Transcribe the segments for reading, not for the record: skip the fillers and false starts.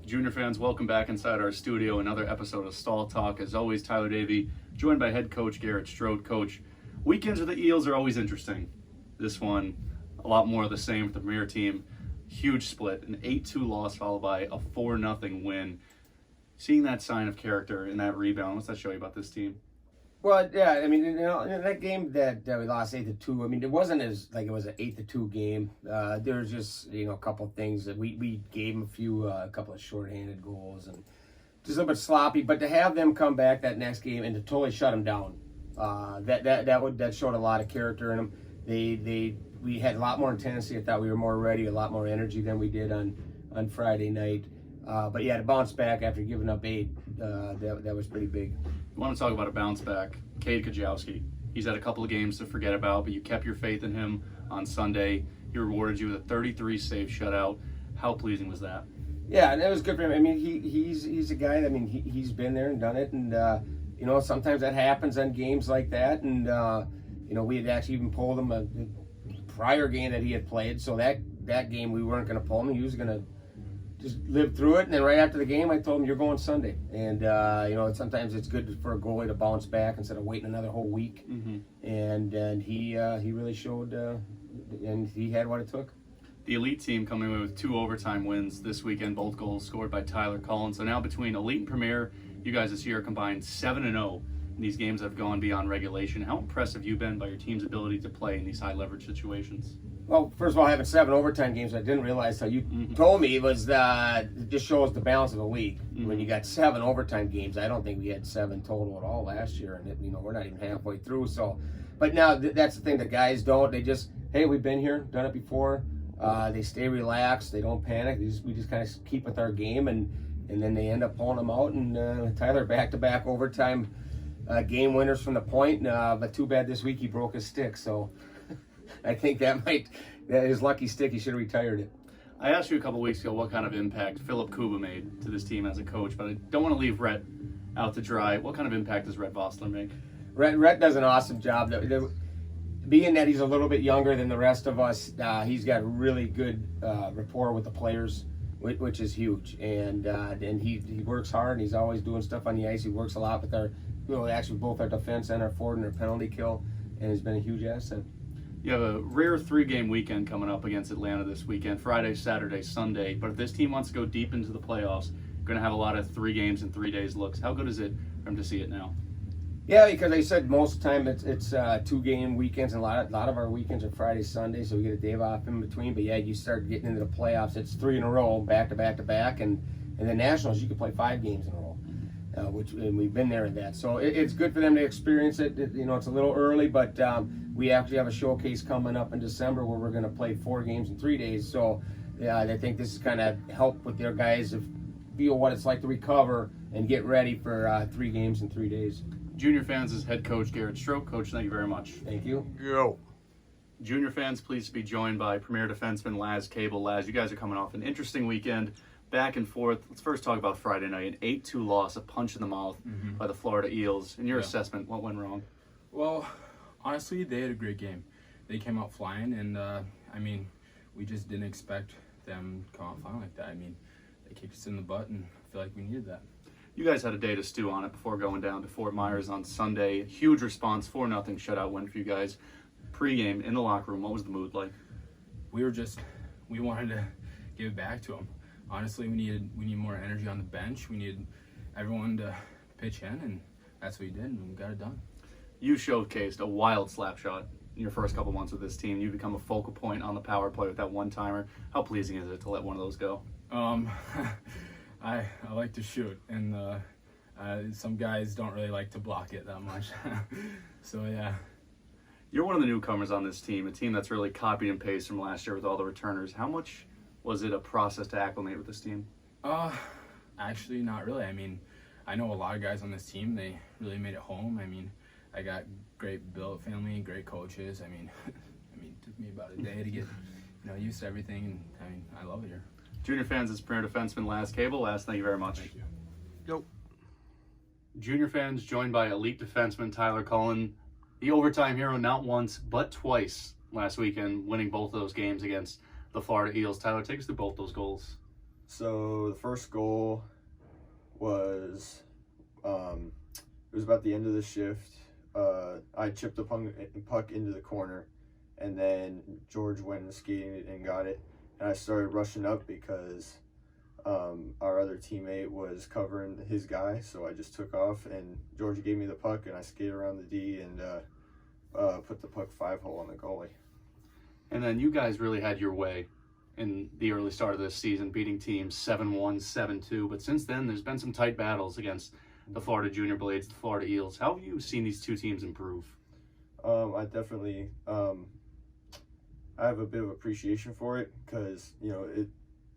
Junior fans, welcome back inside our studio. Another episode of Stall Talk. As always, Tyler Davey, joined by head coach Garrett Strode. Coach, weekends with the Eels are always interesting. This one, a lot more of the same for the Premier team. Huge split, an 8-2 loss followed by a 4-0 win. Seeing that sign of character and that rebound, what's that show you about this team? Well, yeah, I mean, in that game that we lost 8-2, I mean, it wasn't as like it was an 8-2 game. There was just, a couple of things that we gave them a couple of shorthanded goals and just a little bit sloppy. But to have them come back that next game and to totally shut them down, that showed a lot of character in them. We had a lot more intensity. I thought we were more ready, a lot more energy than we did on Friday night. But yeah, to bounce back after giving up 8, that was pretty big. You want to talk about a bounce back? Cade Kajowski. He's had a couple of games to forget about, but you kept your faith in him on Sunday. He rewarded you with a 33-save shutout. How pleasing was that? Yeah, and it was good for him. I mean, he's a guy. I mean, he's been there and done it, and sometimes that happens on games like that. And we had actually even pulled him a prior game that he had played. So that game we weren't going to pull him. He was going to just live through it, and then right after the game, I told him, "You're going Sunday." And sometimes it's good for a goalie to bounce back instead of waiting another whole week. Mm-hmm. And he really showed, and he had what it took. The elite team coming away with 2 overtime wins this weekend, both goals scored by Tyler Cullen. So now between elite and premier, you guys this year are combined 7-0. And these games have gone beyond regulation. How impressed have you been by your team's ability to play in these high leverage situations? Well, first of all, having 7 overtime games, I didn't realize how you told me it was it just shows the balance of the league. Mm-hmm. When you got 7 overtime games, I don't think we had 7 total at all last year, and we're not even halfway through. So, but now that's the thing, the guys don't. They just, hey, we've been here, done it before. They stay relaxed, they don't panic. We just kind of keep with our game, and then they end up pulling them out. And Tyler back-to-back overtime game winners from the point. But too bad this week he broke his stick. So. I think that his lucky stick, he should have retired it. I asked you a couple weeks ago what kind of impact Philip Kuba made to this team as a coach, but I don't want to leave Rhett out to dry. What kind of impact does Rhett Vossler make? Rhett does an awesome job. Being that he's a little bit younger than the rest of us, he's got really good rapport with the players, which is huge. And he works hard, and he's always doing stuff on the ice. He works a lot with actually both our defense and our forward and our penalty kill, and has been a huge asset. You have a rare 3-game weekend coming up against Atlanta this weekend, Friday, Saturday, Sunday. But if this team wants to go deep into the playoffs, you're going to have a lot of 3 games in 3 days looks. How good is it for him to see it now? Yeah, because I said most of the time it's 2-game weekends, and a lot of our weekends are Friday, Sunday, so we get a day off in between. But yeah, you start getting into the playoffs, it's 3 in a row, back to back to back, and the Nationals you can play 5 games in a row, and we've been there in that. So it's good for them to experience it. It's a little early, but we actually have a showcase coming up in December where we're going to play 4 games in 3 days. So yeah, I think this is kind of help with their guys to feel what it's like to recover and get ready for 3 games in 3 days. Junior fans, is head coach Garrett Strode. Coach, thank you very much. Thank you. Yo. Junior fans, pleased to be joined by premier defenseman Kaebel. Laz, you guys are coming off an interesting weekend, back and forth. Let's first talk about Friday night, an 8-2 loss, a punch in the mouth by the Florida Eels. In your assessment, what went wrong? Well, honestly, they had a great game. They came out flying, and we just didn't expect them to come out flying like that. They kicked us in the butt, and I feel like we needed that. You guys had a day to stew on it before going down to Fort Myers on Sunday. Huge response, 4-0 shutout win for you guys. Pre-game in the locker room, what was the mood like? We wanted to give it back to them. Honestly, we need more energy on the bench. We needed everyone to pitch in, and that's what we did, and we got it done. You showcased a wild slap shot in your first couple months with this team. You've become a focal point on the power play with that one-timer. How pleasing is it to let one of those go? I like to shoot, and some guys don't really like to block it that much. So, yeah. You're one of the newcomers on this team, a team that's really copied and pasted from last year with all the returners. How much was it a process to acclimate with this team? Actually, not really. I know a lot of guys on this team. They really made it home. I got great billet family, great coaches. It took me about a day to get used to everything, and I love it here. Junior fans, it's premier defenseman Kaebel. Laz, thank you very much. Thank you. Yo. Junior fans joined by elite defenseman Tyler Cullen, the overtime hero not once but twice last weekend, winning both of those games against the Florida Eels. Tyler, take us through both those goals. So the first goal was, it was about the end of the shift. I chipped the puck into the corner, and then George went and skated it and got it. And I started rushing up because our other teammate was covering his guy, so I just took off, and George gave me the puck, and I skated around the D and put the puck 5-hole on the goalie. And then you guys really had your way in the early start of this season, beating teams 7-1, 7-2. But since then, there's been some tight battles against the Florida Junior Blades, the Florida Eels. How have you seen these two teams improve? I definitely I have a bit of appreciation for it because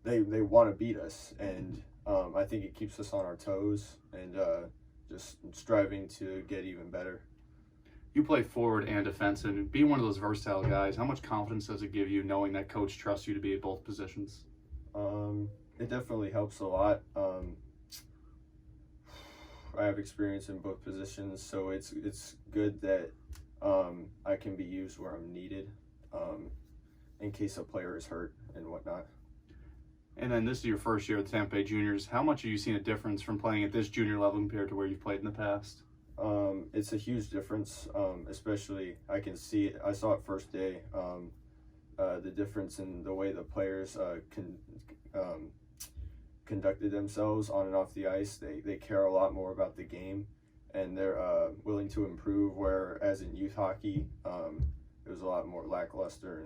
they want to beat us, and I think it keeps us on our toes and just striving to get even better. You play forward and defensive, and being one of those versatile guys, how much confidence does it give you knowing that coach trusts you to be at both positions? It definitely helps a lot. I have experience in both positions, so it's good that I can be used where I'm needed in case a player is hurt and whatnot. And then this is your first year at the Tampa Bay Juniors. How much have you seen a difference from playing at this junior level compared to where you've played in the past? It's a huge difference, especially I can see it. I saw it first day, the difference in the way the players conducted themselves on and off the ice. They care a lot more about the game, and they're willing to improve, whereas in youth hockey, it was a lot more lackluster,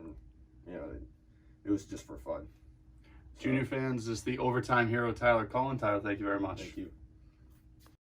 and it was just for fun. Junior fans, this is the overtime hero, Tyler Cullen. Tyler, thank you very much. Thank you.